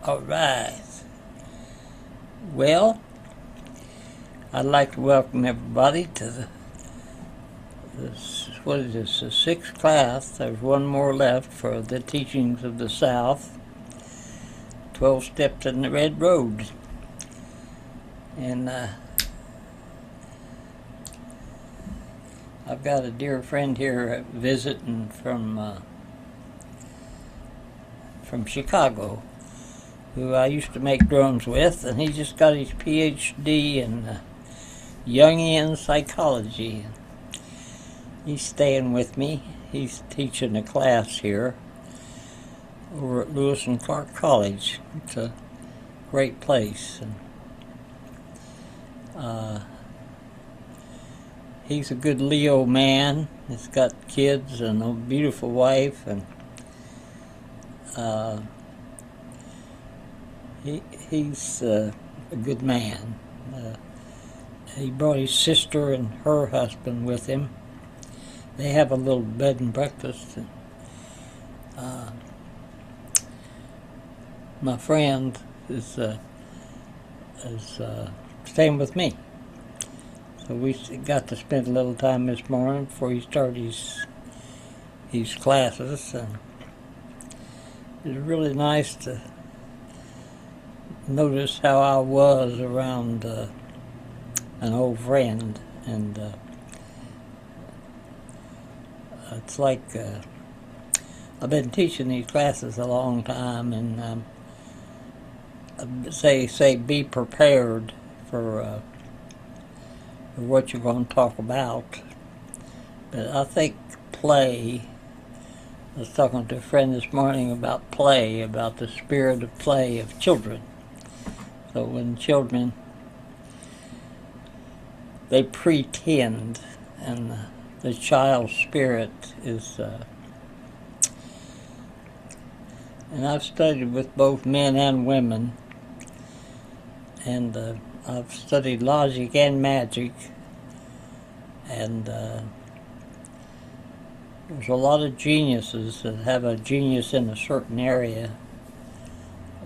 All right. Well, I'd like to welcome everybody to what is this, the sixth class. There's one more left for the teachings of the South. 12 Steps in the Red Road. And I've got a dear friend here visiting from Chicago, who I used to make drums with, and he just got his PhD in Jungian psychology. He's staying with me. He's teaching a class here over at Lewis and Clark College. It's a great place. And, he's a good Leo man. He's got kids and a beautiful wife, and he's a good man. He brought his sister and her husband with him. They have a little bed and breakfast. And, my friend is staying with me. So we got to spend a little time this morning before he started his classes. And it was really nice to notice how I was around an old friend. And it's like I've been teaching these classes a long time, and say be prepared for what you're going to talk about. But I think play, I was talking to a friend this morning about play, about the spirit of play of children. So when children, they pretend, and the child's spirit is, and I've studied with both men and women, and I've studied logic and magic, and there's a lot of geniuses that have a genius in a certain area,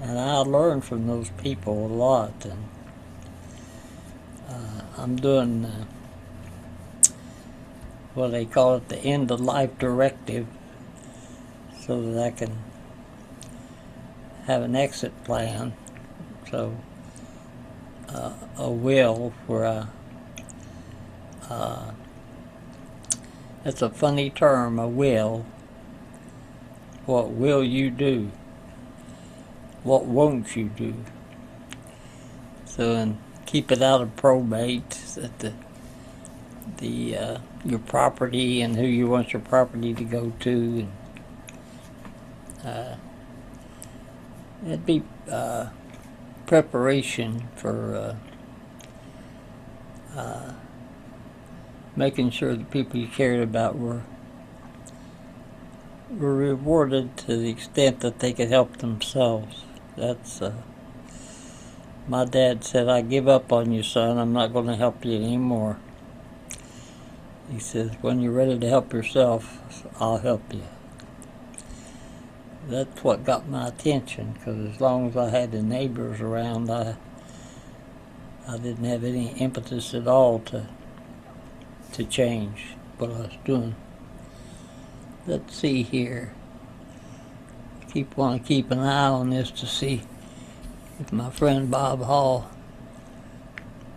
and I learned from those people a lot. And I'm doing what they call it, the end of life directive, so that I can have an exit plan. So a will where it's a funny term, a will. What will you do? What won't you do? So, and keep it out of probate, that your property and who you want your property to go to. And, it'd be preparation for making sure the people you cared about were rewarded to the extent that they could help themselves. That's my dad said, "I give up on you, son. I'm not going to help you anymore." He says, "When you're ready to help yourself, I'll help you." That's what got my attention, because as long as I had the neighbors around, I didn't have any impetus at all to change what I was doing. Let's see here. Want to keep an eye on this to see if my friend Bob Hall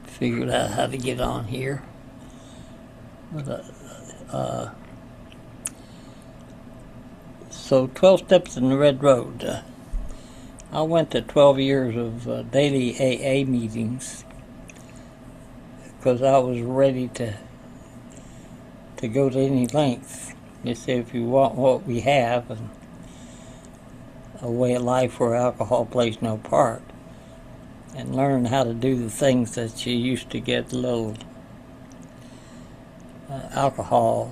figured out how to get on here. But so 12 Steps in the Red Road. I went to 12 years of daily AA meetings because I was ready to go to any length. They say if you want what we have, and a way of life where alcohol plays no part, and learn how to do the things that you used to get a little alcohol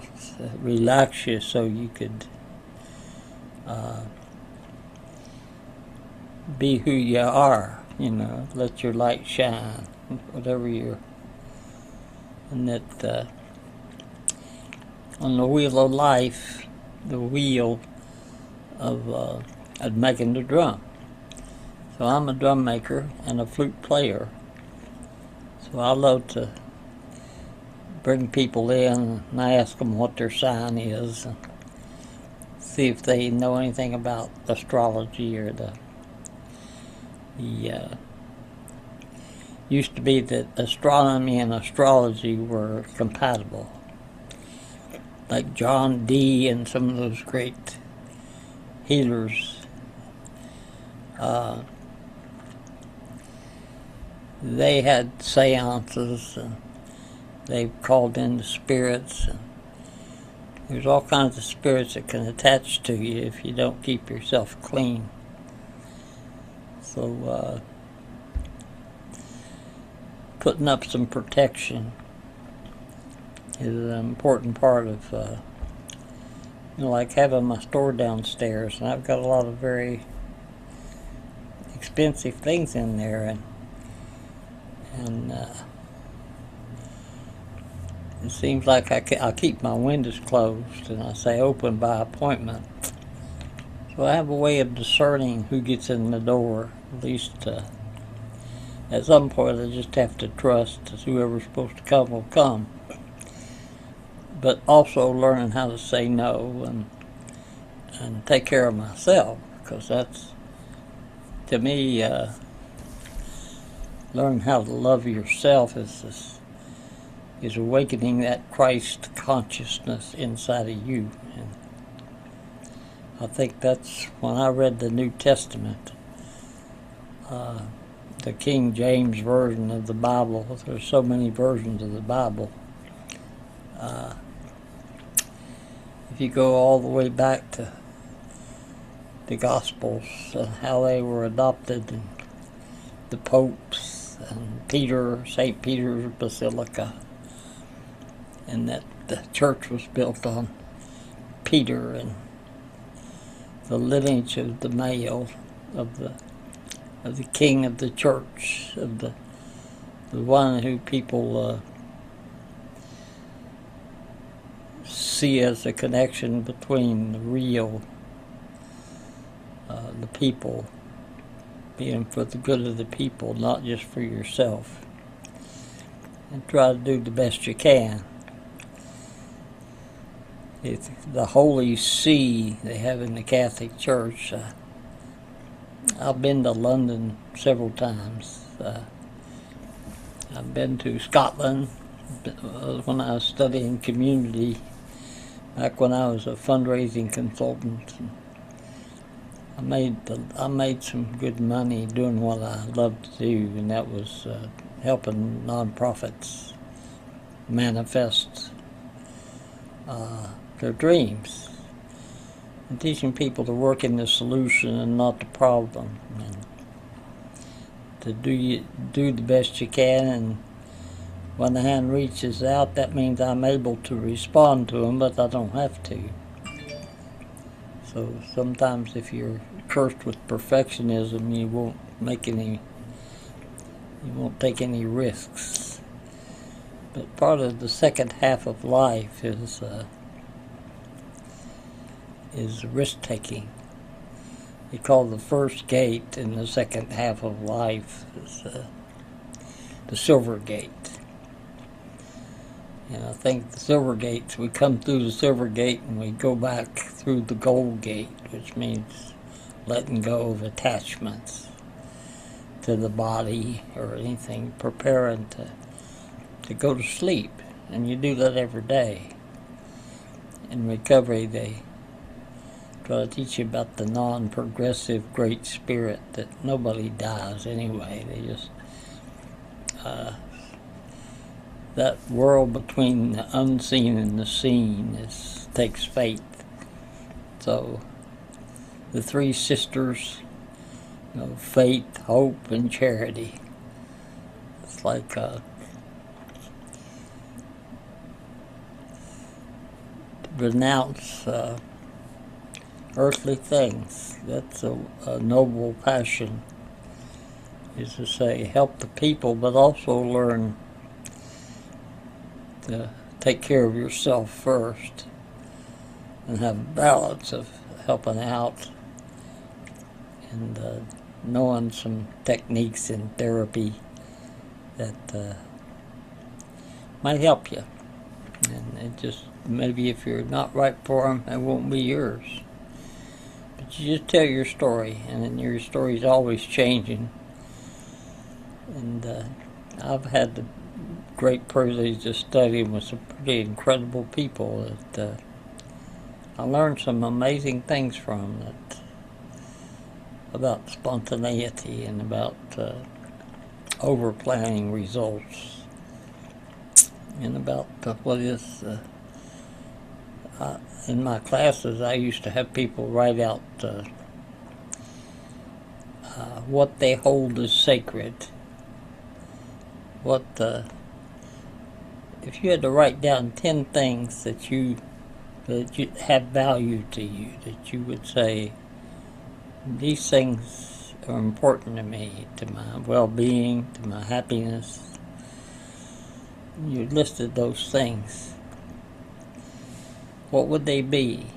relax you so you could be who you are, let your light shine, whatever you're, and that on the wheel of life, the wheel of making the drum. So I'm a drum maker and a flute player. So I love to bring people in and I ask them what their sign is and see if they know anything about astrology or the used to be that astronomy and astrology were compatible. Like John Dee and some of those great healers. They had seances and they called in the spirits. And there's all kinds of spirits that can attach to you if you don't keep yourself clean. So putting up some protection is an important part of, like having my store downstairs, and I've got a lot of very expensive things in there, and it seems like I keep my windows closed, and I say open by appointment. So I have a way of discerning who gets in the door. At least at some point I just have to trust that whoever's supposed to come will come. But also learning how to say no and take care of myself, because that's, to me, learning how to love yourself is awakening that Christ consciousness inside of you. And I think that's when I read the New Testament, the King James Version of the Bible. There's so many versions of the Bible. If you go all the way back to the Gospels, how they were adopted, and the popes, and Peter, St. Peter's Basilica, and that the church was built on Peter and the lineage of the male of the king of the church, of the one who people see as a connection between the real, the people, being for the good of the people, not just for yourself, and try to do the best you can. It's the Holy See they have in the Catholic Church. I've been to London several times. I've been to Scotland when I was studying community, back when I was a fundraising consultant. I made some good money doing what I loved to do, and that was helping nonprofits manifest their dreams, and teaching people to work in the solution and not the problem, and to do the best you can. And when the hand reaches out, that means I'm able to respond to them, but I don't have to. So sometimes if you're cursed with perfectionism, you won't take any risks. But part of the second half of life is risk-taking. They call the first gate in the second half of life is the silver gate. And I think the silver gates, we come through the silver gate and we go back through the gold gate, which means letting go of attachments to the body or anything, preparing to go to sleep. And you do that every day. In recovery, they try to teach you about the non-progressive Great Spirit, that nobody dies anyway. They just, that world between the unseen and the seen takes faith. So the three sisters, faith, hope, and charity. It's like renounce earthly things. That's a noble passion, is to say help the people, but also learn to take care of yourself first and have a balance of helping out and knowing some techniques in therapy that might help you. And it just, maybe if you're not right for them, it won't be yours. But you just tell your story, and then your story's always changing. And I've had the great privilege of studying with some pretty incredible people that I learned some amazing things from, that about spontaneity and about over-planning results, and about what is in my classes I used to have people write out what they hold as sacred. What if you had to write down 10 things that you have value to you, that you would say, these things are important to me, to my well-being, to my happiness. You listed those things. What would they be?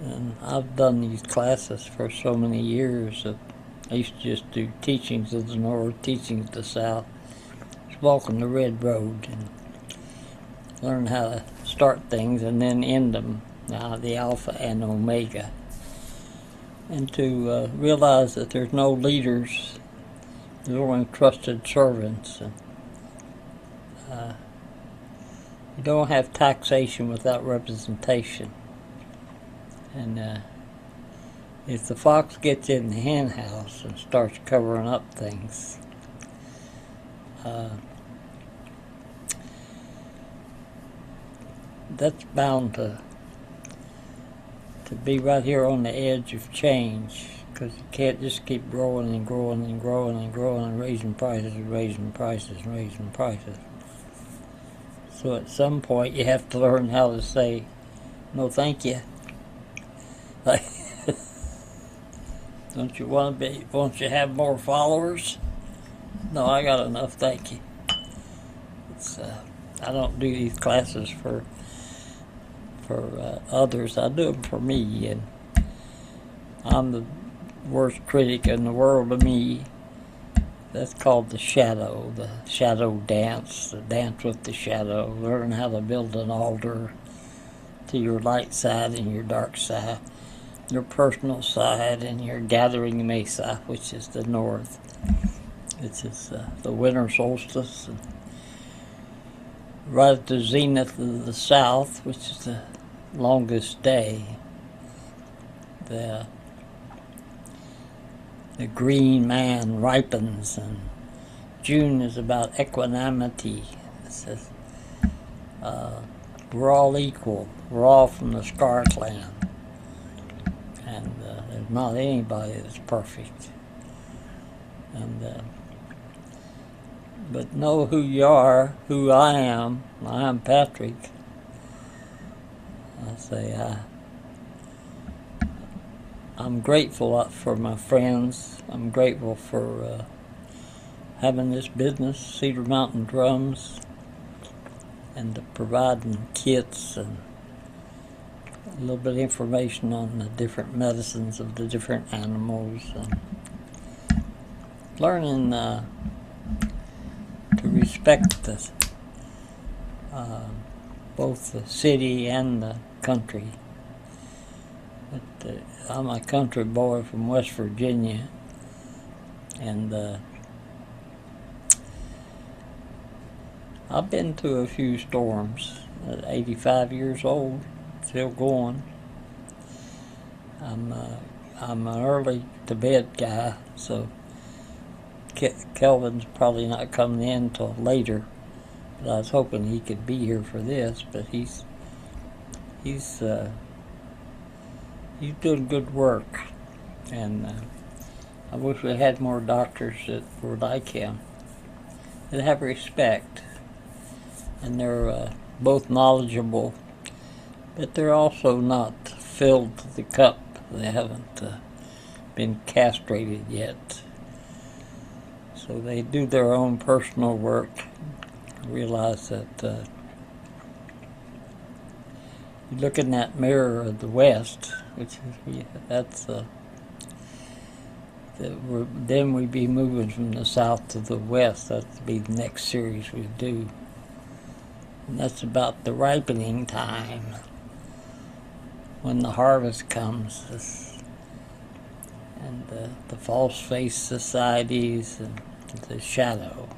And I've done these classes for so many years. I used to just do teachings of the North, teachings of the South, just walking the red road and learn how to start things and then end them, the Alpha and Omega. And to realize that there's no leaders, there's only trusted servants. And you don't have taxation without representation. And if the fox gets in the hen house and starts covering up things, that's bound to be right here on the edge of change, because you can't just keep growing and growing and growing and growing and raising prices and raising prices and raising prices. So at some point you have to learn how to say, no thank you. Like, don't you have more followers? No, I got enough, thank you. I don't do these classes for others. I do them for me, and I'm the worst critic in the world of me. That's called the shadow dance, the dance with the shadow. Learn how to build an altar to your light side and your dark side, your personal side and your gathering mesa, which is the north, which is the winter solstice, and right at the zenith of the south, which is the longest day. The green man ripens, and June is about equanimity. It says we're all equal. We're all from the Scar Clan, and there's not anybody that's perfect. And but know who you are, who I am. I am Patrick. I say I'm grateful for my friends. I'm grateful for having this business, Cedar Mountain Drums, and providing kits and a little bit of information on the different medicines of the different animals, and learning to respect both the city and the country. But I'm a country boy from West Virginia, and I've been to a few storms. At 85 years old, still going. I'm an early to bed guy, so Kelvin's probably not coming in till later. But I was hoping he could be here for this, but he's doing good work, and I wish we had more doctors that were like him, that have respect, and they're both knowledgeable, but they're also not filled to the cup. They haven't been castrated yet, so they do their own personal work. Realize that you look in that mirror of the West, which is then we'd be moving from the south to the west. That'd be the next series we'd do. And that's about the ripening time, when the harvest comes, and the false face societies and the shadow.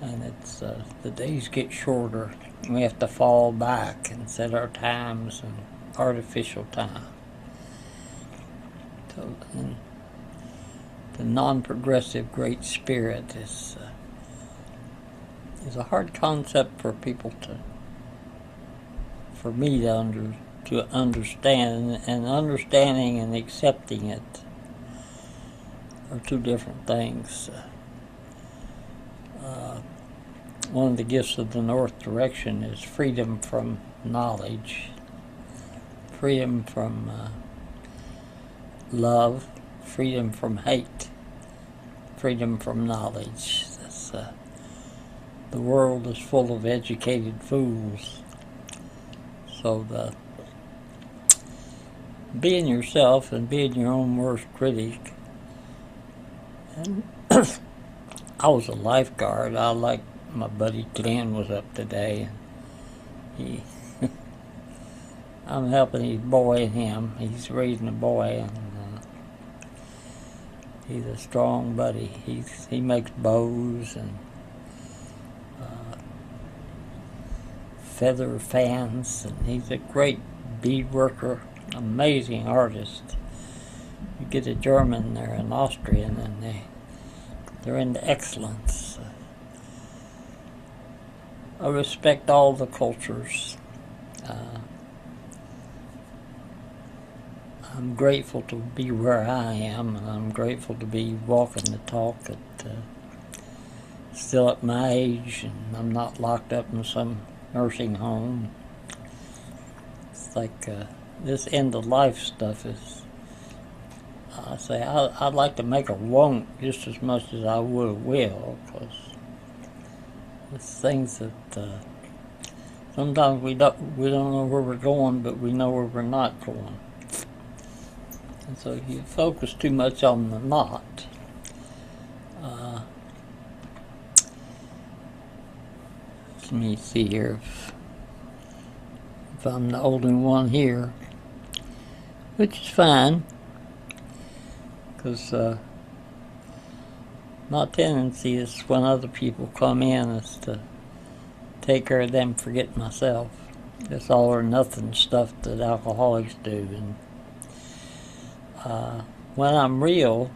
And it's the days get shorter. We have to fall back and set our times and artificial time. So, and the non-progressive Great Spirit is a hard concept for people for me to understand, and understanding and accepting it are two different things. One of the gifts of the North Direction is freedom from knowledge, freedom from love, freedom from hate, freedom from knowledge. The world is full of educated fools. So being yourself and being your own worst critic. And I was a lifeguard. My buddy Glenn was up today. I'm helping his boy and him. He's raising a boy, and he's a strong buddy. He makes bows and feather fans, and he's a great bead worker, amazing artist. You get a German, they're an Austrian, and they're into excellence. I respect all the cultures. I'm grateful to be where I am, and I'm grateful to be walking the talk still at my age, and I'm not locked up in some nursing home. It's like this end of life stuff is, I say, I'd like to make a won't just as much as I would a will, because it's things that sometimes we don't know where we're going, but we know where we're not going. And so if you focus too much on the not, let me see here if I'm the only one here, which is fine, because my tendency is when other people come in is to take care of them, forget myself. It's all or nothing stuff that alcoholics do. And when I'm real,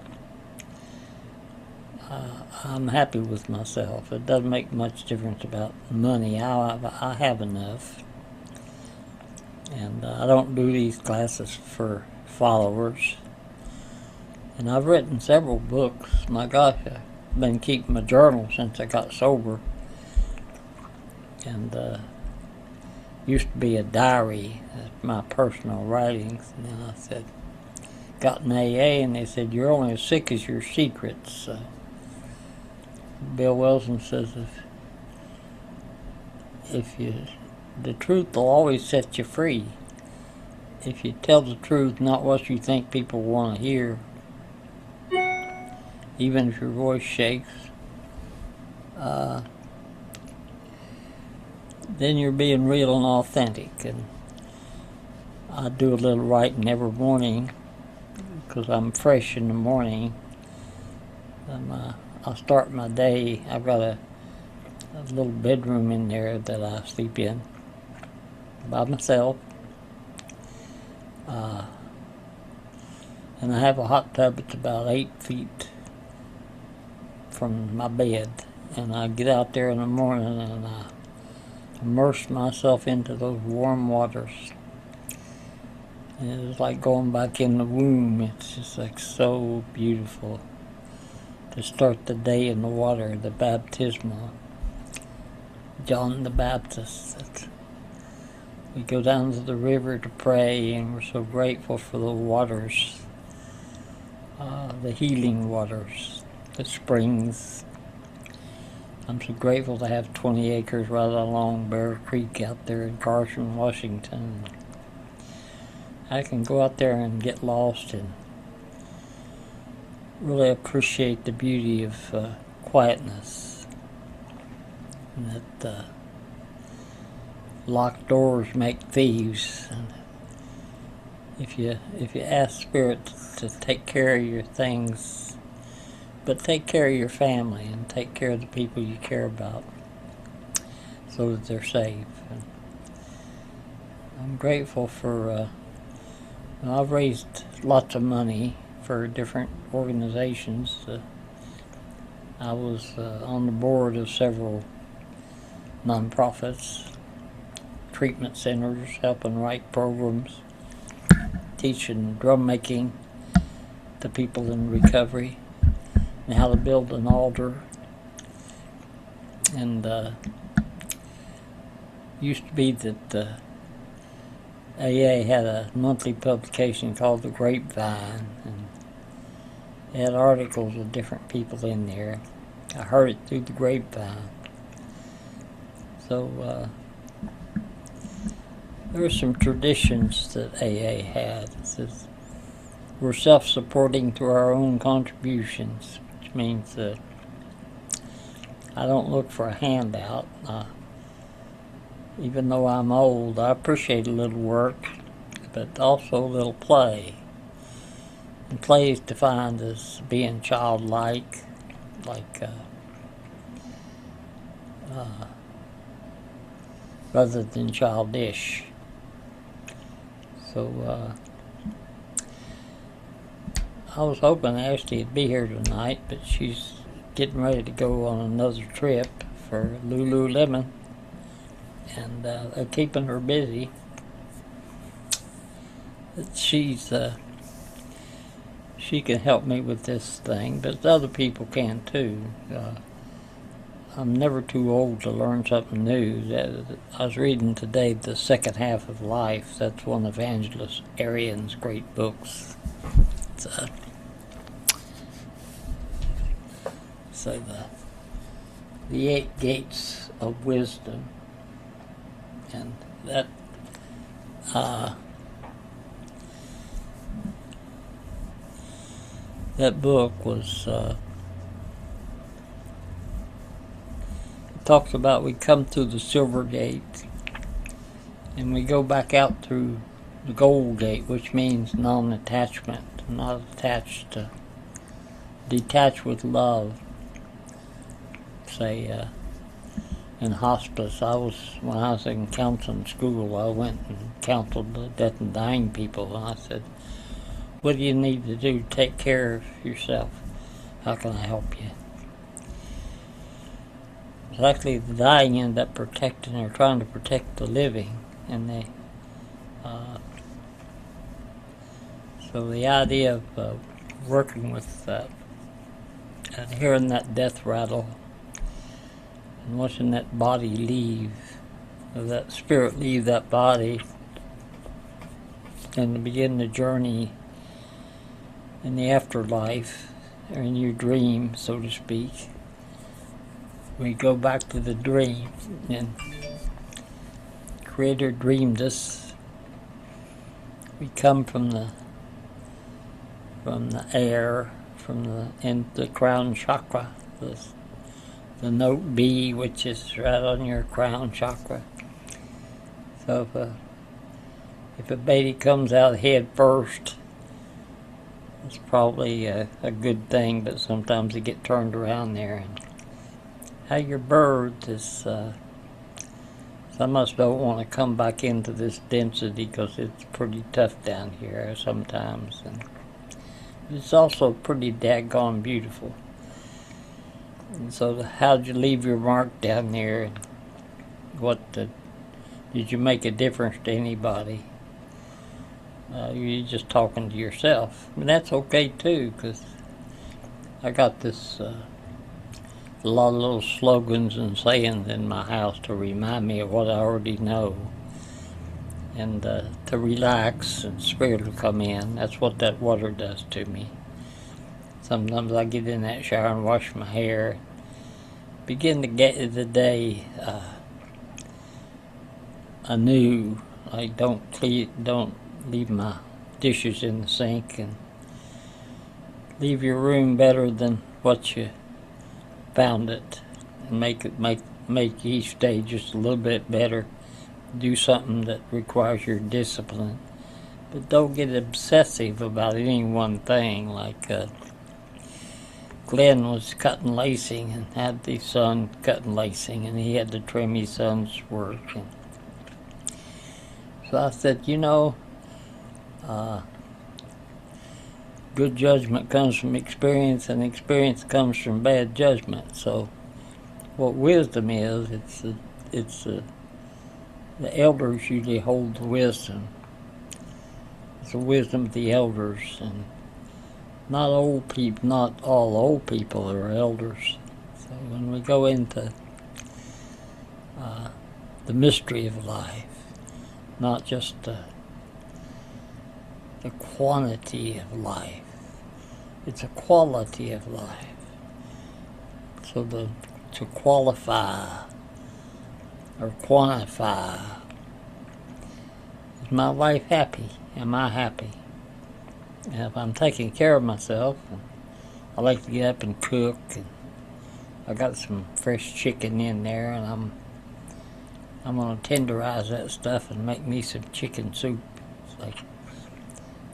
I'm happy with myself. It doesn't make much difference about money. I have enough. And I don't do these classes for followers. And I've written several books. My gosh, I've been keeping my journal since I got sober. And used to be a diary, my personal writings. And then I said, got an AA, and they said, you're only as sick as your secrets. Bill Wilson says, the truth will always set you free. If you tell the truth, not what you think people want to hear, even if your voice shakes, then you're being real and authentic. And I do a little writing every morning because I'm fresh in the morning. I'll start my day. I've got a little bedroom in there that I sleep in by myself. And I have a hot tub that's about 8 feet from my bed. And I get out there in the morning and I immerse myself into those warm waters. And it's like going back in the womb. It's just like so beautiful to start the day in the water, the baptismal. John the Baptist. We go down to the river to pray, and we're so grateful for the waters, the healing waters, the springs. I'm so grateful to have 20 acres right along Bear Creek out there in Carson, Washington. I can go out there and get lost in really appreciate the beauty of quietness, and that locked doors make thieves. And if you ask Spirit to take care of your things, but take care of your family and take care of the people you care about, so that they're safe. And I'm grateful for. I've raised lots of money for different organizations. I was on the board of several nonprofits, treatment centers, helping write programs, teaching drum making to people in recovery, and how to build an altar. And used to be that AA had a monthly publication called The Grapevine, and they had articles of different people in there. I heard it through the grapevine. So there were some traditions that AA had. It says we're self-supporting through our own contributions, which means that I don't look for a handout. Even though I'm old, I appreciate a little work, but also a little play. And play is defined as being childlike, rather than childish. So I was hoping Ashley would be here tonight, but she's getting ready to go on another trip for Lululemon. And they're keeping her busy. She can help me with this thing, but other people can too. I'm never too old to learn something new. I was reading today The Second Half of Life. That's one of Evangelist Arian's great books. So the 8 gates of wisdom. And that book was it talks about we come through the silver gate and we go back out through the gold gate, which means non-attachment, not attached to, detached with love. Say in hospice, when I was in counseling school, I went and counseled the death and dying people, and I said, what do you need to do to take care of yourself? How can I help you? Luckily, the dying end up protecting or trying to protect the living, and so the idea of working with and hearing that death rattle, and watching that body leave, or that spirit leave that body, and begin the journey in the afterlife, or in your dream, so to speak. We go back to the dream, and Creator dreamed us. We come from the air, in the crown chakra, the note B, which is right on your crown chakra. So if a baby comes out head first, it's probably a good thing, but sometimes they get turned around there. And how your bird is, some of us don't want to come back into this density because it's pretty tough down here sometimes. And it's also pretty daggone beautiful. And so how'd you leave your mark down there? And did you make a difference to anybody? You're just talking to yourself. And that's okay too, because I got this a lot of little slogans and sayings in my house to remind me of what I already know. And to relax and spirit will come in. That's what that water does to me. Sometimes I get in that shower and wash my hair. Begin to get the day anew. I don't leave my dishes in the sink, and leave your room better than what you found it, and make each day just a little bit better. Do something that requires your discipline, but don't get obsessive about any one thing. Like Glenn was cutting lacing and had the son cutting lacing, and he had to trim his son's work. And so I said, good judgment comes from experience, and experience comes from bad judgment. So what wisdom is, the elders usually hold the wisdom. It's the wisdom of the elders, and not all old people are elders. So when we go into the mystery of life, not just the quantity of life, it's a quality of life. So to qualify or quantify, is my wife happy? Am I happy? And if I'm taking care of myself, I like to get up and cook, and I got some fresh chicken in there, and I'm gonna tenderize that stuff and make me some chicken soup. It's like,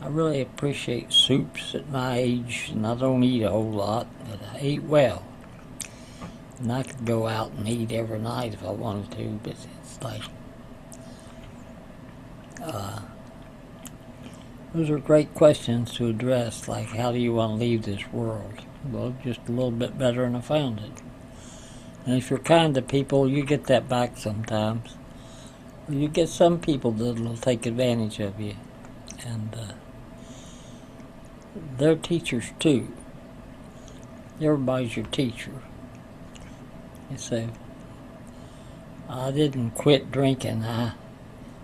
I really appreciate soups at my age, and I don't eat a whole lot, but I eat well. And I could go out and eat every night if I wanted to, but it's like, those are great questions to address, like, how do you want to leave this world? Well, just a little bit better than I found it. And if you're kind to people, you get that back sometimes. You get some people that will take advantage of you, and they're teachers too. Everybody's your teacher. You say, I didn't quit drinking, I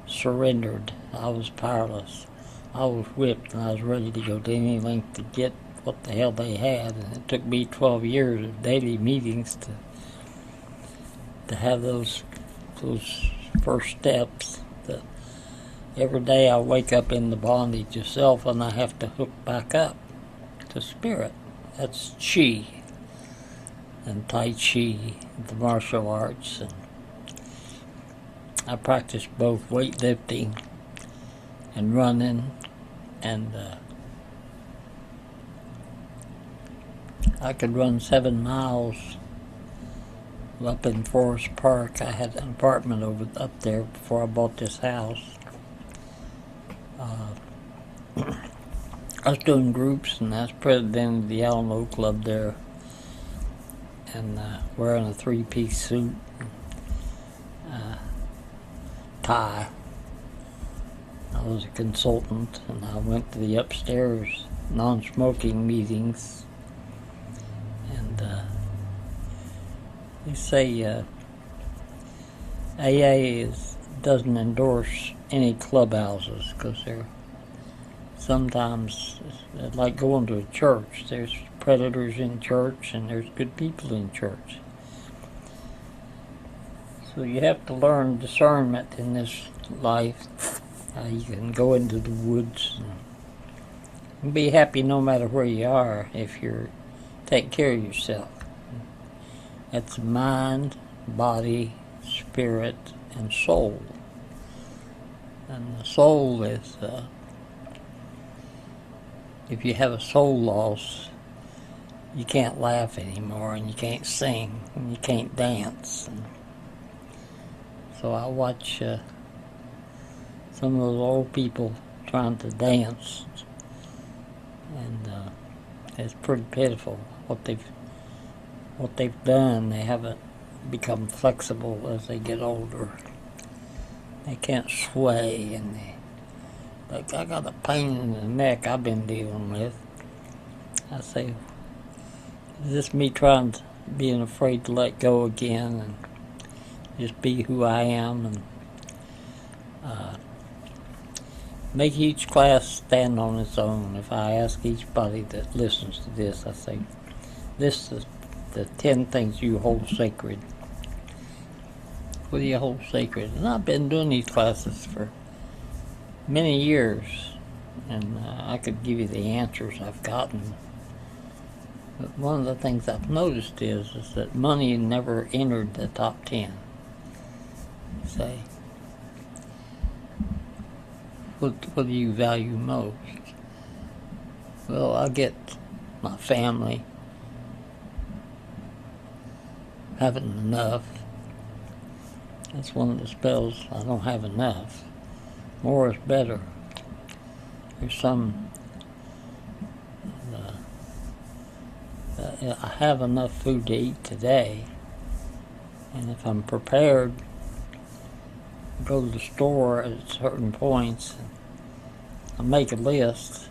surrendered. I was powerless. I was whipped, and I was ready to go to any length to get what the hell they had, and it took me 12 years of daily meetings to have those first steps. That every day I wake up in the bondage of self, and I have to hook back up to spirit. That's Chi and Tai Chi, the martial arts, and I practice both weightlifting and running, and I could run 7 miles up in Forest Park. I had an apartment up there before I bought this house. I was doing groups, and I was president of the Alamo Club there, and wearing a 3-piece suit, tie. I was a consultant, and I went to the upstairs non-smoking meetings, and they say AA doesn't endorse any clubhouses, because they're sometimes like going to a church. There's predators in church, and there's good people in church. So you have to learn discernment in this life. You can go into the woods and be happy no matter where you are if you're taking care of yourself. That's mind, body, spirit, and soul. And the soul is, if you have a soul loss, you can't laugh anymore, and you can't sing, and you can't dance. And so I watch some of those old people trying to dance, and it's pretty pitiful what they've done. They haven't become flexible as they get older. They can't sway, and like, I got a pain in the neck I've been dealing with. I say, is this me being afraid to let go again and just be who I am, and make each class stand on its own? If I ask eachbody that listens to this, I say, this is the 10 things you hold sacred. What do you hold sacred? And I've been doing these classes for many years, and I could give you the answers I've gotten But one of the things I've noticed is that money never entered the top 10. Say, what do you value most? Well, I get my family, having enough. That's one of the spells I don't have enough. More is better. There's some, I have enough food to eat today, and if I'm prepared, go to the store at certain points, and I make a list.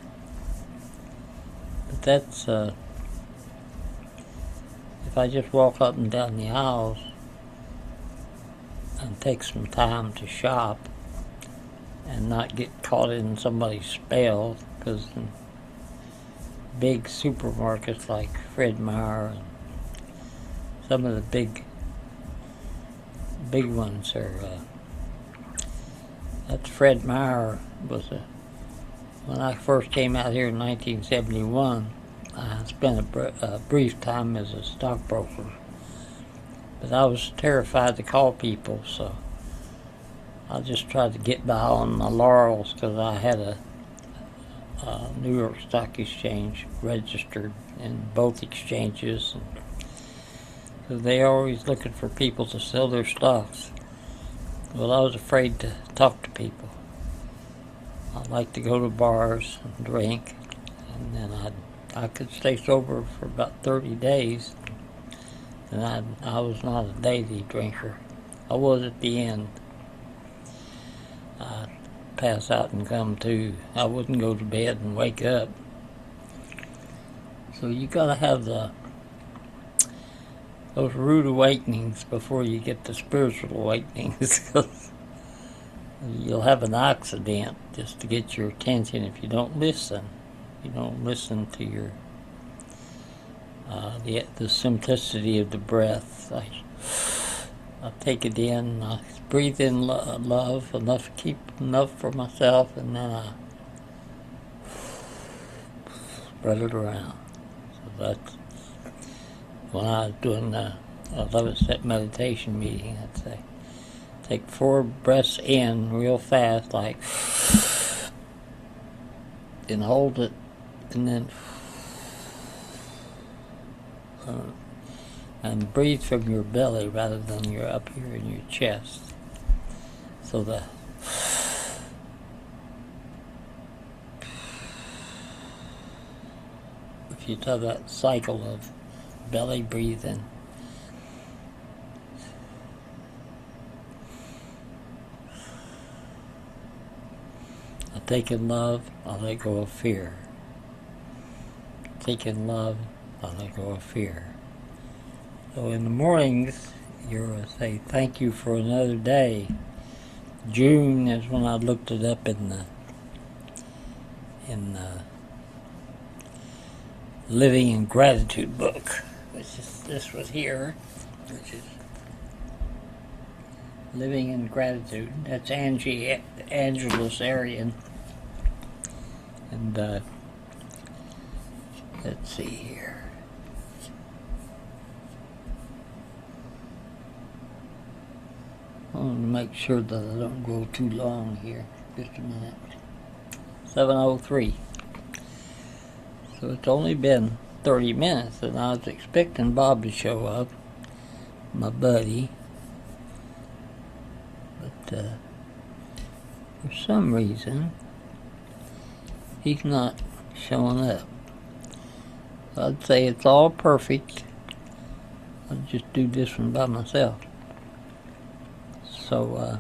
But that's, if I just walk up and down the aisles and take some time to shop and not get caught in somebody's spell, because in big supermarkets like Fred Meyer and some of the big ones are, that's Fred Meyer was when I first came out here in 1971, I spent a brief time as a stockbroker. But I was terrified to call people, so I just tried to get by on my laurels, because I had a New York Stock Exchange registered in both exchanges. So they're always looking for people to sell their stocks. Well, I was afraid to talk to people. I like to go to bars and drink, and then I could stay sober for about 30 days, and I was not a daily drinker. I was at the end. I'd pass out and come to. I wouldn't go to bed and wake up. So you gotta have those rude awakenings before you get the spiritual awakenings. You'll have an accident just to get your attention if you don't listen. You don't listen to your the simplicity of the breath. I take it in, I breathe in love, enough, keep enough for myself, and then I spread it around. So that's when I was doing the 11-step meditation meeting. I'd say, take 4 breaths in real fast, like, and hold it, and then and breathe from your belly rather than you're up here in your chest. So if you do that cycle of belly breathing, I take in love, I let go of fear. Take in love, I let go of fear. So in the mornings, you're going to say, thank you for another day. June is when I looked it up in the Living in Gratitude book, which is this was here, which is Living in Gratitude. That's Angelus Arian. And let's see here. I want to make sure that I don't go too long here. Just a minute. 7:03. So it's only been 30 minutes, and I was expecting Bob to show up, my buddy. But for some reason, he's not showing up. I'd say it's all perfect. I'll just do this one by myself. So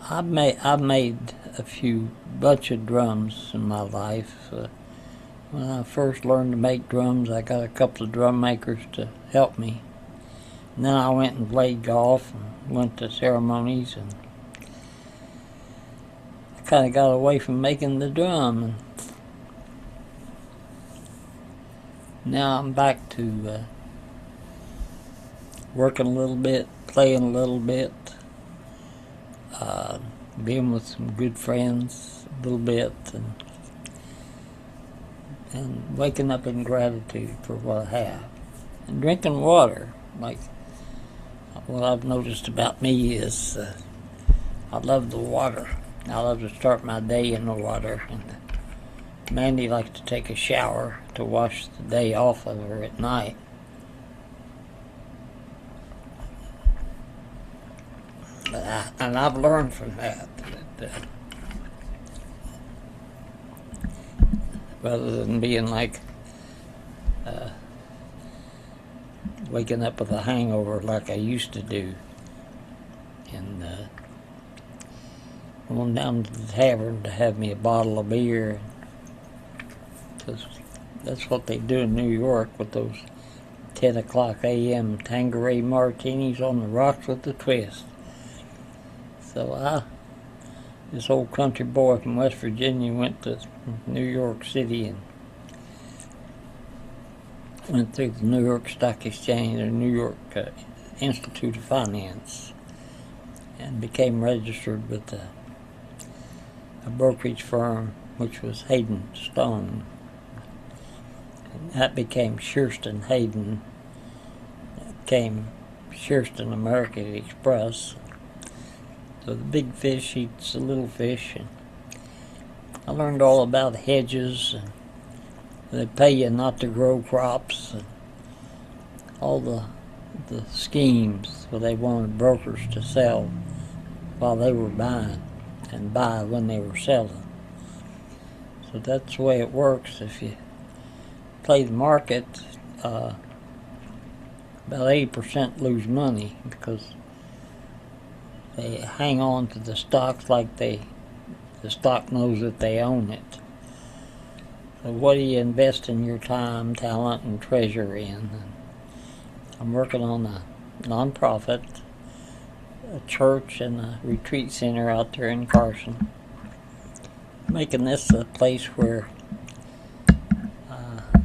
I've made a bunch of drums in my life. When I first learned to make drums, I got a couple of drum makers to help me. And then I went and played golf and went to ceremonies, and I kind of got away from making the drum. And now I'm back to working a little bit, playing a little bit, being with some good friends a little bit, and waking up in gratitude for what I have. And drinking water, like what I've noticed about me is I love the water. I love to start my day in the water. And Mandy likes to take a shower to wash the day off of her at night. And I've learned from that rather than being like waking up with a hangover like I used to do, and going down to the tavern to have me a bottle of beer, because that's what they do in New York with those 10 o'clock a.m. Tanqueray martinis on the rocks with the twist. So this old country boy from West Virginia, went to New York City and went through the New York Stock Exchange or New York Institute of Finance, and became registered with a brokerage firm, which was Hayden Stone. And that became Shearston Hayden. That became Shearston American Express. So the big fish eats the little fish, and I learned all about hedges, and they pay you not to grow crops, and all the schemes where they wanted brokers to sell while they were buying, and buy when they were selling. So that's the way it works. If you play the market, about 80% lose money, because they hang on to the stocks like the stock knows that they own it. So what do you invest in your time, talent, and treasure in? And I'm working on a nonprofit, a church, and a retreat center out there in Carson, making this a place where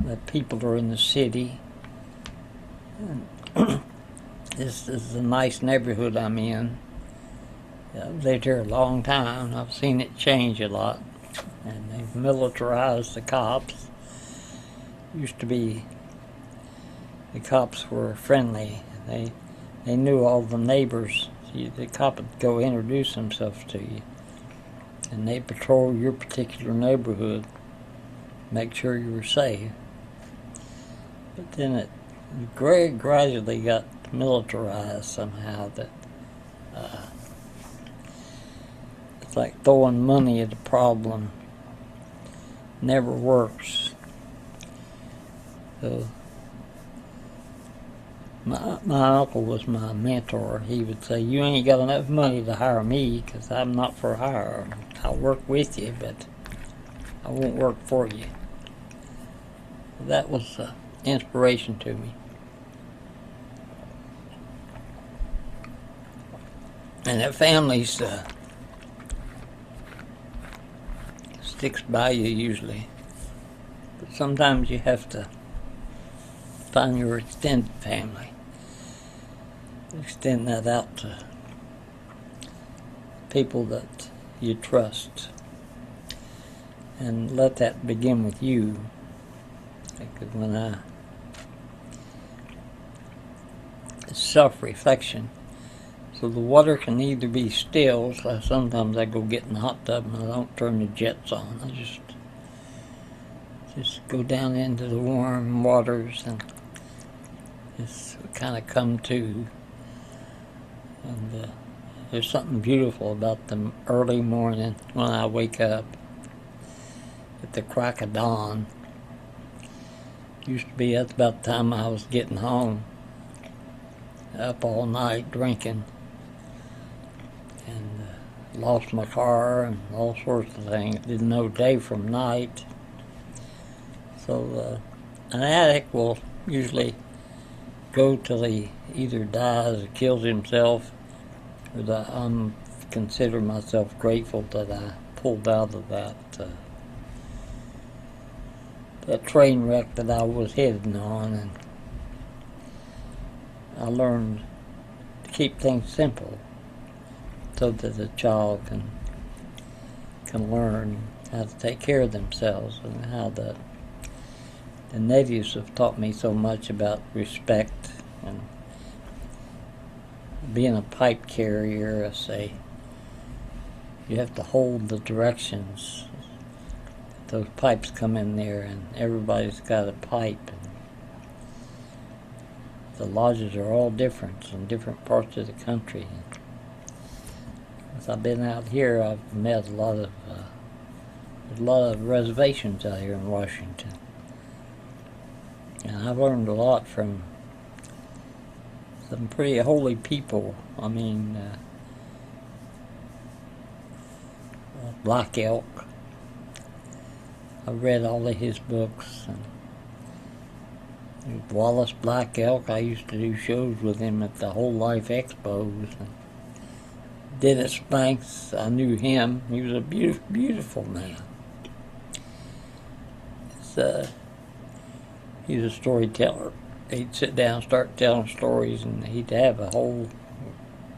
the people are in the city. And this is a nice neighborhood I'm in. I've lived here a long time. I've seen it change a lot, and they've militarized the cops. Used to be, the cops were friendly. They knew all the neighbors. The cop would go introduce himself to you, and they patrol your particular neighborhood, make sure you were safe. But then it gradually got militarized somehow. That it's like throwing money at a problem. Never works. So my uncle was my mentor. He would say, "You ain't got enough money to hire me, because I'm not for hire. I'll work with you, but I won't work for you." That was inspiration to me. And that family sticks by you usually. But sometimes you have to find your extended family. Extend that out to people that you trust. And let that begin with you. Because when it's self-reflection. So the water can either be still, so sometimes I go get in the hot tub and I don't turn the jets on. I just go down into the warm waters and just kind of come to. And there's something beautiful about the early morning when I wake up at the crack of dawn. Used to be that's about the time I was getting home. Up all night drinking. And lost my car and all sorts of things. Didn't know day from night. So an addict will usually go till he either dies or kills himself. Or I consider myself grateful that I pulled out of that train wreck that I was heading on, and I learned to keep things simple so that a child can learn how to take care of themselves and how to the natives have taught me so much about respect and being a pipe carrier. I say you have to hold the directions. Those pipes come in there, and everybody's got a pipe. And the lodges are all different in different parts of the country. As I've been out here, I've met a lot of reservations out here in Washington, and I've learned a lot from some pretty holy people. I mean, Black Elk. I read all of his books. And Wallace Black Elk, I used to do shows with him at the Whole Life Expos. And Dennis Banks, I knew him. He was a beautiful, beautiful man. He's a storyteller. He'd sit down and start telling stories, and he'd have a whole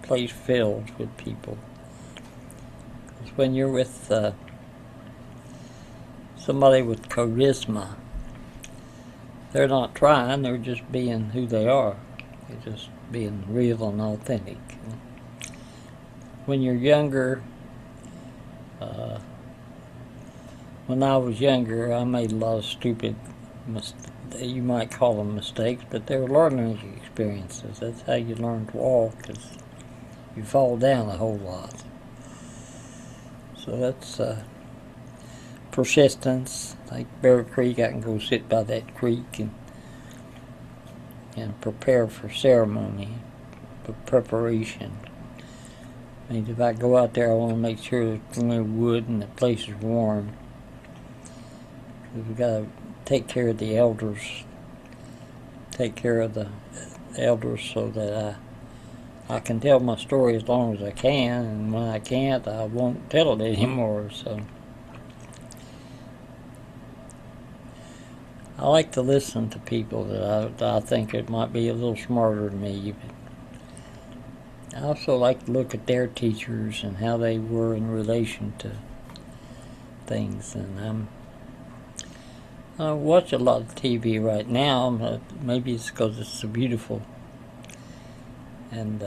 place filled with people. Because when you're with somebody with charisma, they're not trying, they're just being who they are. They're just being real and authentic. When you're younger, when I was younger, I made a lot of stupid you might call them mistakes, but they were learning experiences. That's how you learn to walk, because you fall down a whole lot. So that's persistence. Like Bear Creek, I can go sit by that creek and prepare for ceremony, for preparation. I mean, if I go out there, I want to make sure there's plenty of wood and the place is warm. We've got to take care of the elders. Take care of the elders so that I can tell my story as long as I can, and when I can't, I won't tell it anymore. So I like to listen to people that I think it might be a little smarter than me. But I also like to look at their teachers and how they were in relation to things. And I watch a lot of TV right now. Maybe it's because it's so beautiful. And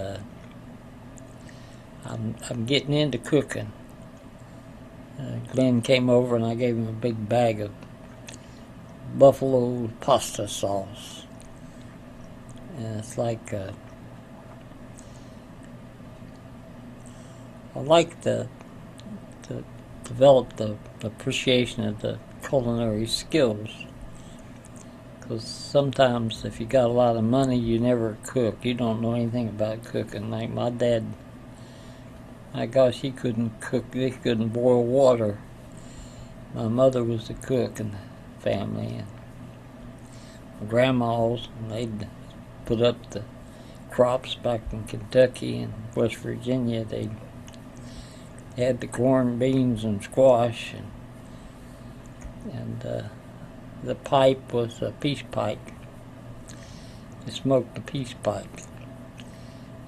I'm getting into cooking. Glenn came over and I gave him a big bag of buffalo pasta sauce. And it's like I like to develop the appreciation of the culinary skills, because sometimes if you got a lot of money, you never cook. You don't know anything about cooking. Like my dad, my gosh, he couldn't cook. He couldn't boil water. My mother was the cook in the family, and my grandmas, they'd put up the crops back in Kentucky and West Virginia. They had the corn, beans, and squash, and the pipe was a peace pipe. They smoked the peace pipe.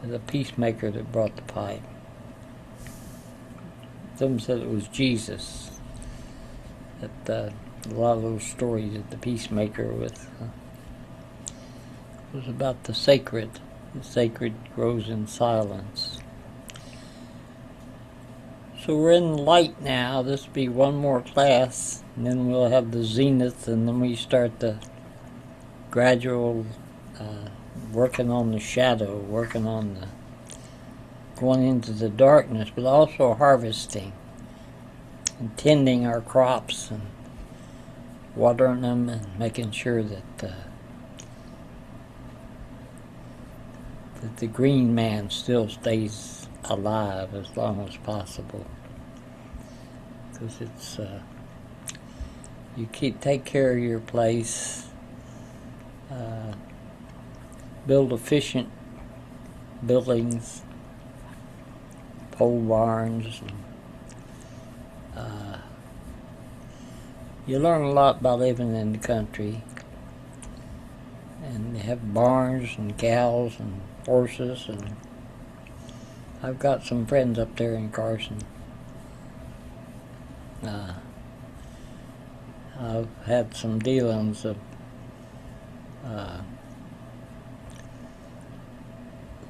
It was a peacemaker that brought the pipe. Some said it was Jesus. That a lot of those stories that the peacemaker was about the sacred. The sacred grows in silence. So we're in light now. This will be one more class, and then we'll have the zenith, and then we start the gradual working on the shadow, working on the going into the darkness, but also harvesting and tending our crops and watering them and making sure that that the green man still stays alive as long as possible, because it's you take care of your place, build efficient buildings, pole barns, and you learn a lot by living in the country, and you have barns and cows and horses, and I've got some friends up there in Carson. I've had some dealings uh,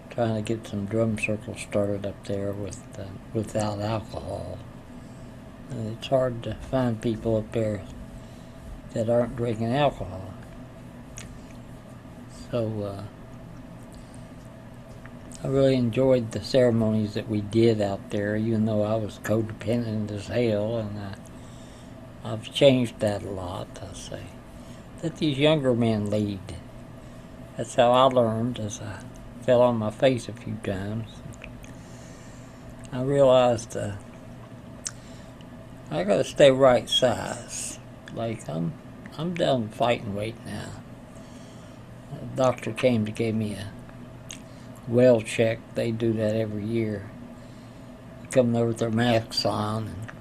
trying to get some drum circles started up there without alcohol. And it's hard to find people up there that aren't drinking alcohol. So I really enjoyed the ceremonies that we did out there, even though I was codependent as hell, and I've changed that a lot, I say. Let these younger men lead. That's how I learned, as I fell on my face a few times. I realized I gotta stay right size. Like, I'm done fighting weight now. The doctor came to give me a well check. They do that every year. They come there with their masks on and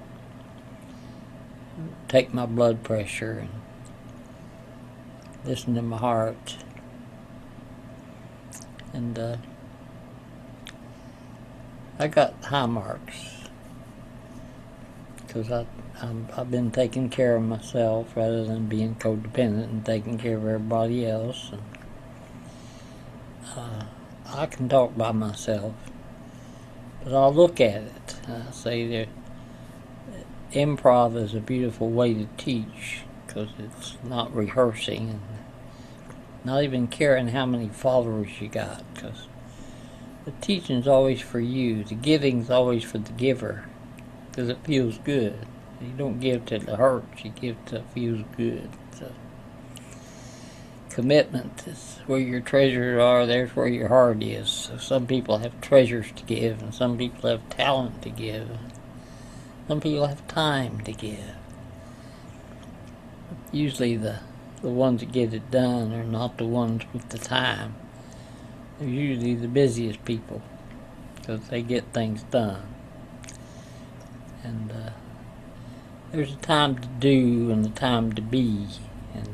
take my blood pressure and listen to my heart. And I got high marks because I've been taking care of myself rather than being codependent and taking care of everybody else. And I can talk by myself, but I'll look at it. I say that improv is a beautiful way to teach because it's not rehearsing and not even caring how many followers you got, because the teaching's always for you. The giving's always for the giver because it feels good. You don't give till it hurts. You give till it feels good. So, commitment is where your treasures are. There's where your heart is. So some people have treasures to give, and some people have talent to give. Some people have time to give. Usually the ones that get it done are not the ones with the time. They're usually the busiest people because they get things done. And there's a time to do and a time to be. And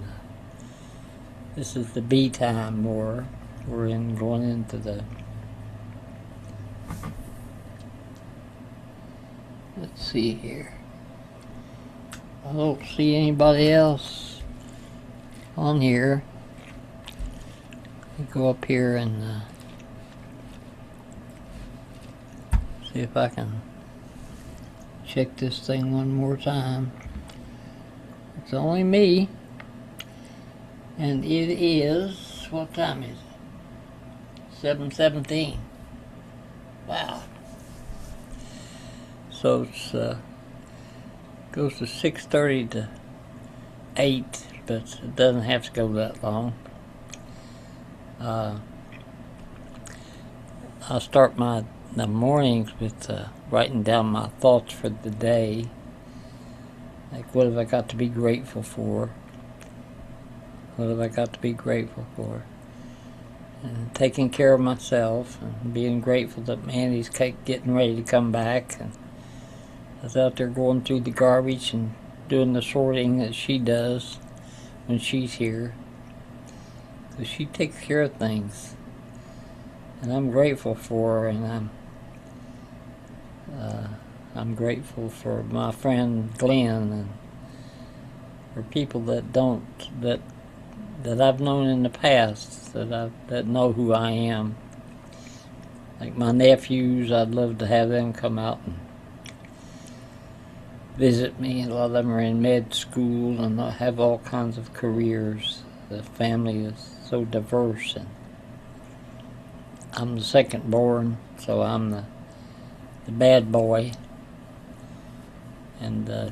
this is the be time more. We're going into the... Let's see here. I don't see anybody else on here. Go up here and see if I can check this thing one more time. It's only me, and it is, what time is it? 7:17. Wow. So it's goes to 6:30 to 8, but it doesn't have to go that long. I start the mornings with writing down my thoughts for the day. Like, what have I got to be grateful for? What have I got to be grateful for? And taking care of myself and being grateful that Mandy's getting ready to come back. And I was out there going through the garbage and doing the sorting that she does when she's here. So she takes care of things, and I'm grateful for her, and I'm grateful for my friend Glenn and for people that I've known in the past that know who I am. Like my nephews, I'd love to have them come out and visit me. A lot of them are in med school and have all kinds of careers. The family is so diverse, and I'm the second born, so I'm the bad boy. And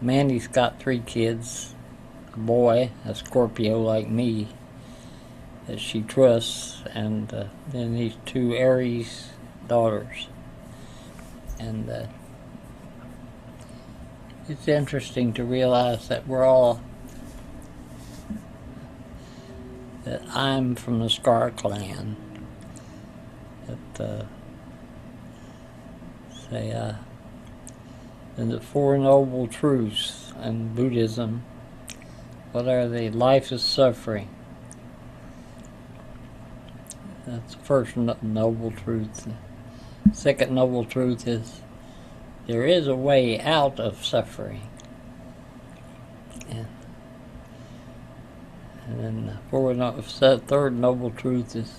Mandy's got 3 kids, a boy, a Scorpio like me, that she trusts, and then these 2 Aries daughters. And it's interesting to realize that that I'm from the Scar clan. That and the 4 noble truths in Buddhism. What are they? Life is suffering. That's the first noble truth. The second noble truth is there is a way out of suffering. And And then the third noble truth is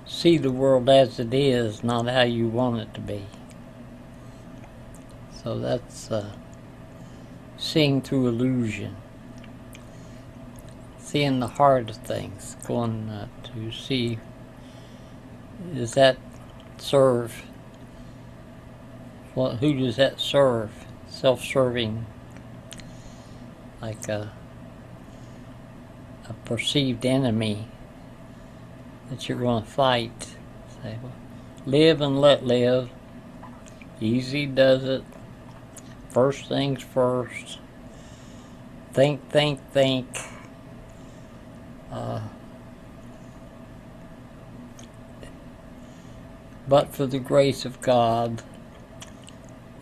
see the world as it is, not how you want it to be. So that's seeing through illusion, seeing the heart of things, going to see, does that serve? Well, who does that serve? Self-serving, like a perceived enemy that you're going to fight. Say, well, live and let live. Easy does it. First things first. Think. But for the grace of God,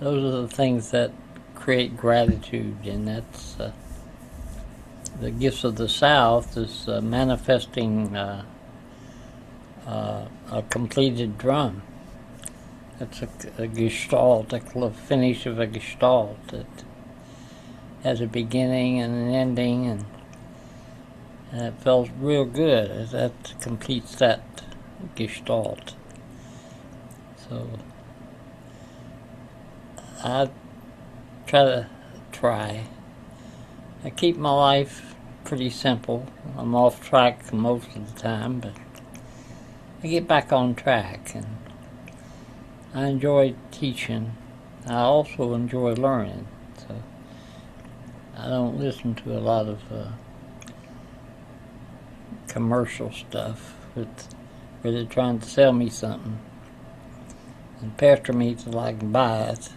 those are the things that create gratitude, and that's the gifts of the South is manifesting a completed drum. That's a gestalt, a finish of a gestalt that has a beginning and an ending, and it felt real good as that completes that gestalt. So I try. I keep my life pretty simple. I'm off track most of the time, but I get back on track, and I enjoy teaching. I also enjoy learning, so I don't listen to a lot of commercial stuff where they're trying to sell me something and pester me till I can buy it.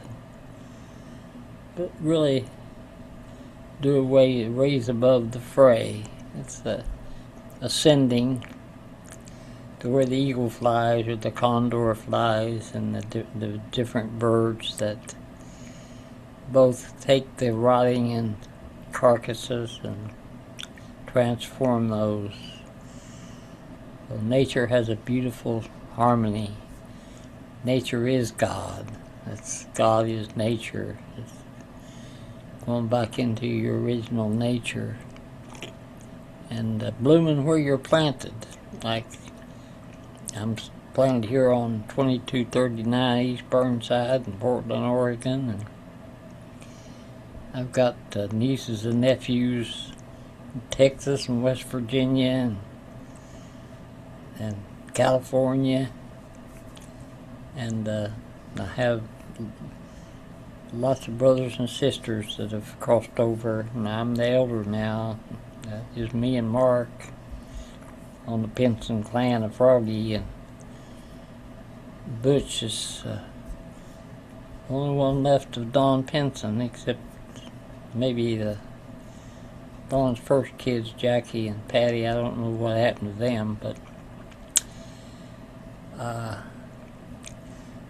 But really do away, raise above the fray. It's ascending to where the eagle flies or the condor flies, and the different birds that both take the rotting and carcasses and transform those. So nature has a beautiful harmony. Nature is God. God is nature. It's going back into your original nature and blooming where you're planted. Like I'm planted here on 2239 East Burnside in Portland, Oregon, and I've got nieces and nephews in Texas and West Virginia and California, and I have lots of brothers and sisters that have crossed over, and I'm the elder now. Just me and Mark on the Pinson clan of Froggy, and Butch is the only one left of Don Pinson, except maybe Don's first kids, Jackie and Patty. I don't know what happened to them, but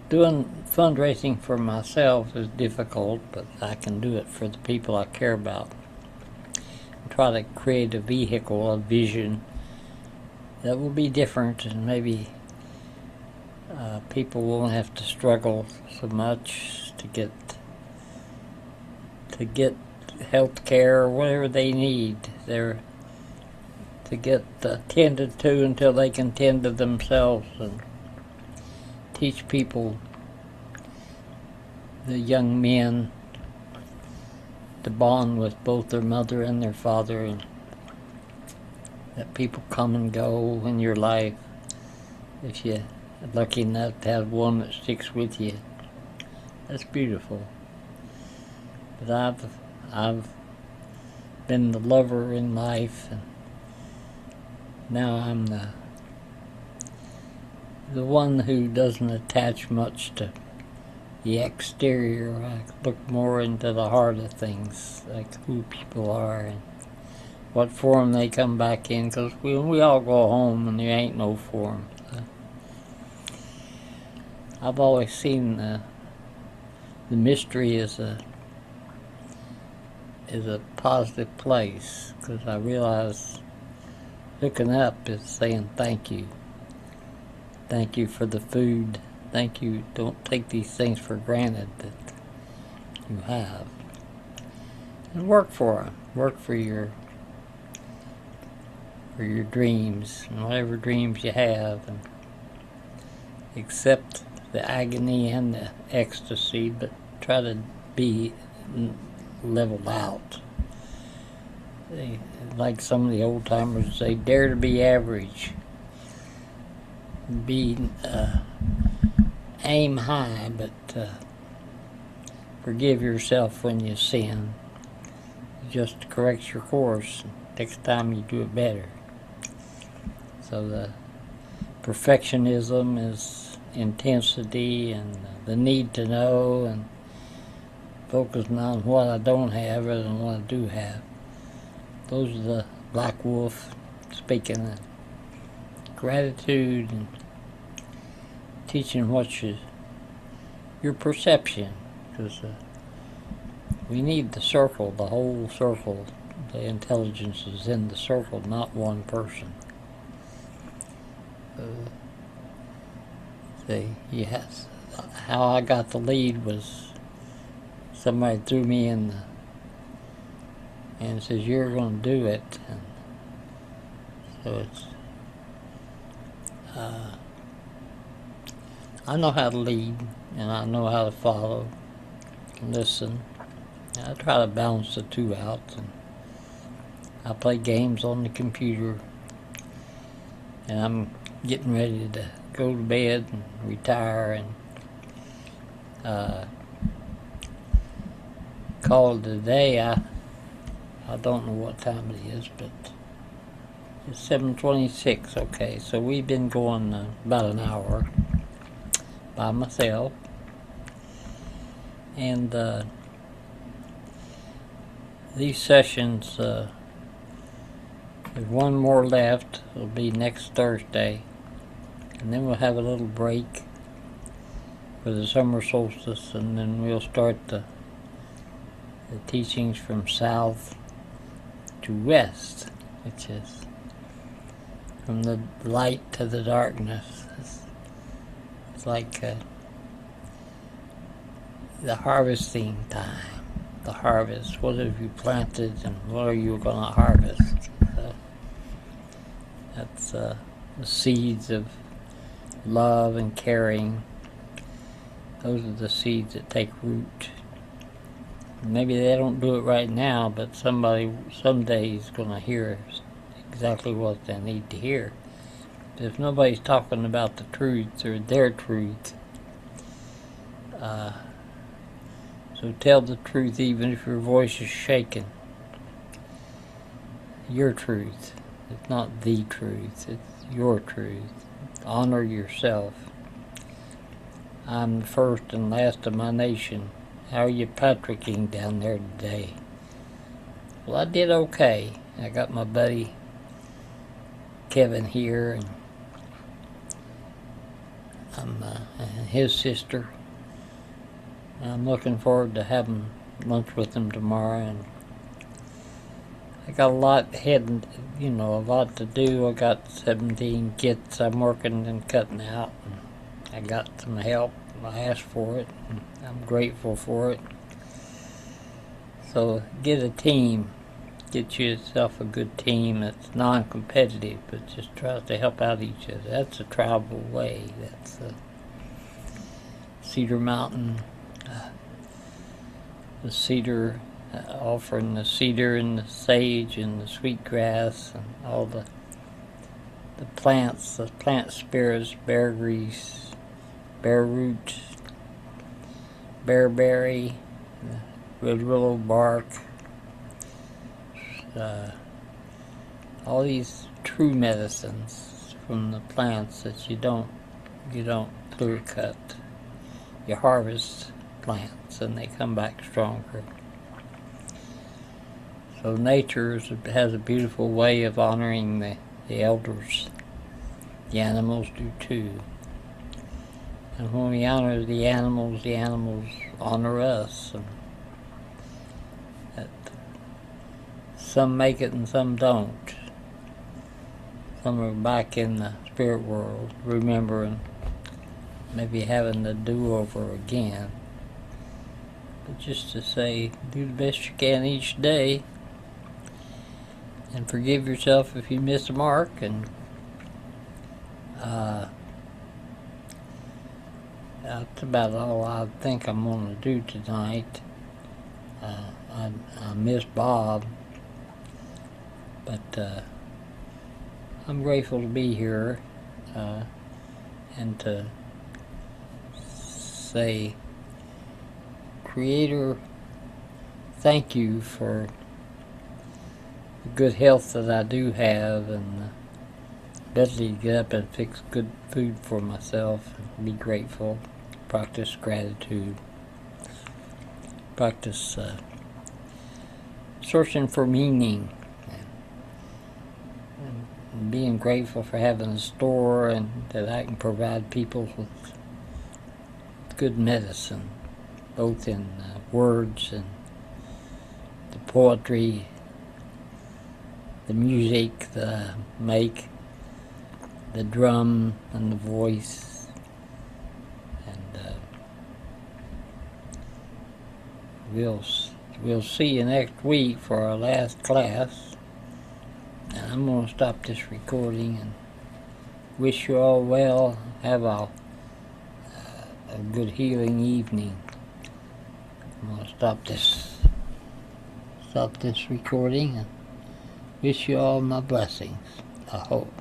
doing fundraising for myself is difficult, but I can do it for the people I care about. And try to create a vehicle, a vision that will be different, and maybe people won't have to struggle so much to get health care or whatever they need. They're to get tended to until they can tend to themselves, and teach people, the young men, to bond with both their mother and their father, and that people come and go in your life. If you're lucky enough to have one that sticks with you, that's beautiful. But I've been the lover in life, and now I'm the one who doesn't attach much to the exterior. I look more into the heart of things, like who people are and what form they come back in, because we all go home and there ain't no form. I've always seen the mystery as a positive place, because I realize looking up is saying thank you. Thank you for the food. Thank you. Don't take these things for granted that you have. and work for them. Work for your dreams, and whatever dreams you have, and accept the agony and the ecstasy, but try to be leveled out. Like some of the old timers say, dare to be average. Aim high, but forgive yourself when you sin. Just correct your course. Next time you do it better. So the perfectionism is intensity and the need to know and focusing on what I don't have rather than what I do have. Those are the black wolf speaking of gratitude and teaching what your perception, because we need the circle, the whole circle. The intelligence is in the circle, not one person. Yes, how I got the lead was somebody threw me in and says, you're going to do it. And so it's, I know how to lead, and I know how to follow and listen. And I try to balance the two out. And I play games on the computer, and I'm getting ready to go to bed and retire and call it a day. I don't know what time it is, but it's 7:26. Okay, so we've been going about an hour by myself, and these sessions, there's one more left. It'll be next Thursday, and then we'll have a little break for the summer solstice, and then we'll start the teachings from south to west, which is from the light to the darkness. It's like the harvesting time. The harvest. What have you planted, and what are you going to harvest? That's the seeds of love and caring. Those are the seeds that take root. Maybe they don't do it right now, but somebody someday is going to hear exactly what they need to hear. If nobody's talking about the truth or their truth, so tell the truth even if your voice is shaking. Your truth. It's not the truth. It's your truth. Honor yourself. I'm the first and last of my nation. How are you patricking down there today? Well, I did okay. I got my buddy Kevin here, and his sister. I'm looking forward to having lunch with them tomorrow, and I got a lot a lot to do. I got 17 kits I'm working and cutting out, and I got some help. I asked for it, and I'm grateful for it. So get a team. Get yourself a good team that's non-competitive, but just tries to help out each other. That's a tribal way. That's Cedar Mountain. The cedar, offering the cedar and the sage and the sweetgrass and all the plants, the plant spirits, bear grease, bear root, bearberry, red willow bark, all these true medicines from the plants that you don't clear cut. You harvest plants and they come back stronger. So nature has a beautiful way of honoring the elders. The animals do too. And when we honor the animals honor us. And some make it and some don't. Some are back in the spirit world, remembering maybe having to do over again. but just to say, do the best you can each day, and forgive yourself if you miss a mark, and that's about all I think I'm going to do tonight. I miss Bob, but I'm grateful to be here and to say, Creator, thank you for the good health that I do have, and the ability to get up and fix good food for myself and be grateful, practice gratitude, practice searching for meaning, and being grateful for having a store and that I can provide people with good medicine, both in words and the poetry, the music that I make, the drum and the voice, and we'll see you next week for our last class, and I'm going to stop this recording and wish you all well. Have a good healing evening. I'm going to stop this recording and wish you all my blessings, I hope.